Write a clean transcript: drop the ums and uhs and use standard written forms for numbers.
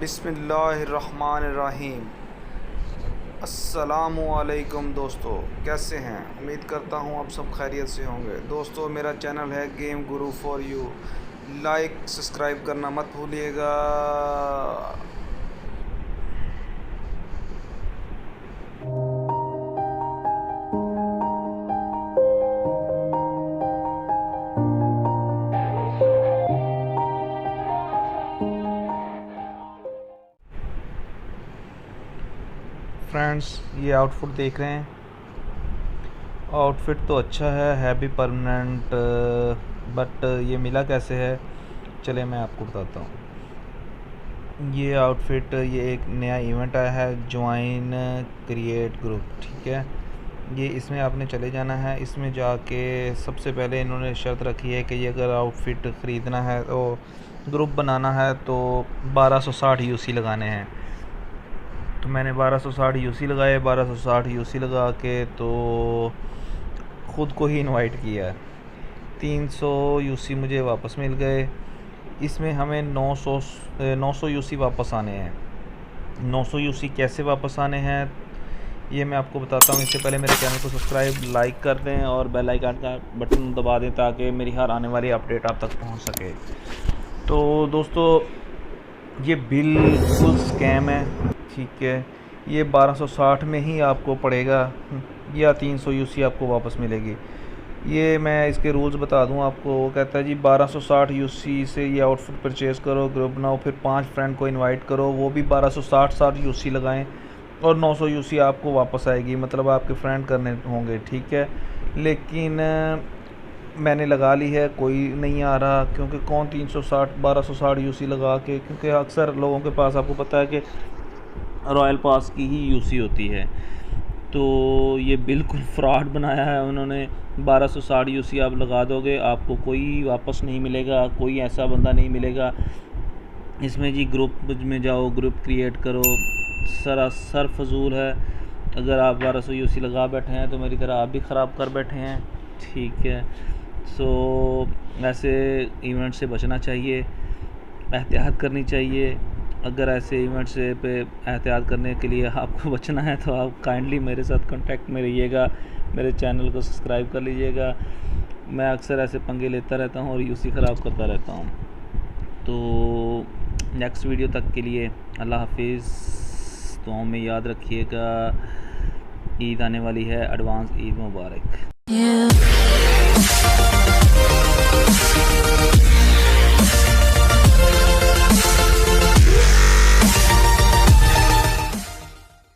बिस्मिल्लाहिर्रहमानिर्रहीम। अस्सलामुअलैकुम दोस्तों, कैसे हैं? उम्मीद करता हूं आप सब खैरियत से होंगे। दोस्तों, मेरा चैनल है game Guru for you, like subscribe करना मत भूलिएगा। फ्रेंड्स, ये आउटफिट देख रहे हैं। आउटफिट तो अच्छा है भी परमानेंट, बट ये मिला कैसे है, चले मैं आपको बताता हूँ। ये आउटफिट, ये एक नया इवेंट आया है, ज्वाइन क्रिएट ग्रुप, ठीक है। ये इसमें आपने चले जाना है। इसमें जाके सबसे पहले इन्होंने शर्त रखी है कि ये अगर आउटफिट ख़रीदना है तो ग्रुप बनाना है तो 1260 यूसी लगाने हैं। तो मैंने 1260 यूसी लगाए। 1260 यूसी लगा के तो ख़ुद को ही इनवाइट किया। 300 यूसी मुझे वापस मिल गए। इसमें हमें 900 यूसी वापस आने हैं। 900 यूसी कैसे वापस आने हैं ये मैं आपको बताता हूँ। इससे पहले मेरे चैनल को सब्सक्राइब, लाइक कर दें और बेल आइकन का बटन दबा दें ताकि मेरी हर आने वाली अपडेट आप तक पहुँच सके। तो दोस्तों, ये बिल्कुल स्कैम है, ठीक है। ये 1260 में ही आपको पड़ेगा या 300 यूसी आपको वापस मिलेगी। ये मैं इसके रूल्स बता दूं आपको। वो कहता है जी 1260 यूसी से ये आउटफिट परचेज़ करो, ग्रुप बनाओ, फिर 5 फ्रेंड को इनवाइट करो, वो भी 1260 यूसी लगाएं और 900 यूसी आपको वापस आएगी, मतलब आपके फ्रेंड करने होंगे, ठीक है। लेकिन मैंने लगा ली है, कोई नहीं आ रहा, क्योंकि कौन 1260 यूसी लगा के, क्योंकि अक्सर लोगों के पास आपको पता है कि रॉयल पास की ही यूसी होती है। तो ये बिल्कुल फ्रॉड बनाया है उन्होंने। 1260 यूसी आप लगा दोगे, आपको कोई वापस नहीं मिलेगा, कोई ऐसा बंदा नहीं मिलेगा। इसमें जी ग्रुप में जाओ, ग्रुप क्रिएट करो, सरासर फजूल है। अगर आप 1200 यूसी लगा बैठे हैं तो मेरी तरह आप भी ख़राब कर बैठे हैं, ठीक है। सो ऐसे इवेंट से बचना चाहिए, एहतियात करनी चाहिए। अगर ऐसे इवेंट से पे एहतियात करने के लिए आपको बचना है तो आप काइंडली मेरे साथ कांटेक्ट में रहिएगा, मेरे चैनल को सब्सक्राइब कर लीजिएगा। मैं अक्सर ऐसे पंगे लेता रहता हूँ और यूसी ख़राब करता रहता हूँ। तो नेक्स्ट वीडियो तक के लिए अल्लाह हाफिज़। दुआओं में याद रखिएगा। ईद आने वाली है, एडवांस ईद मुबारक।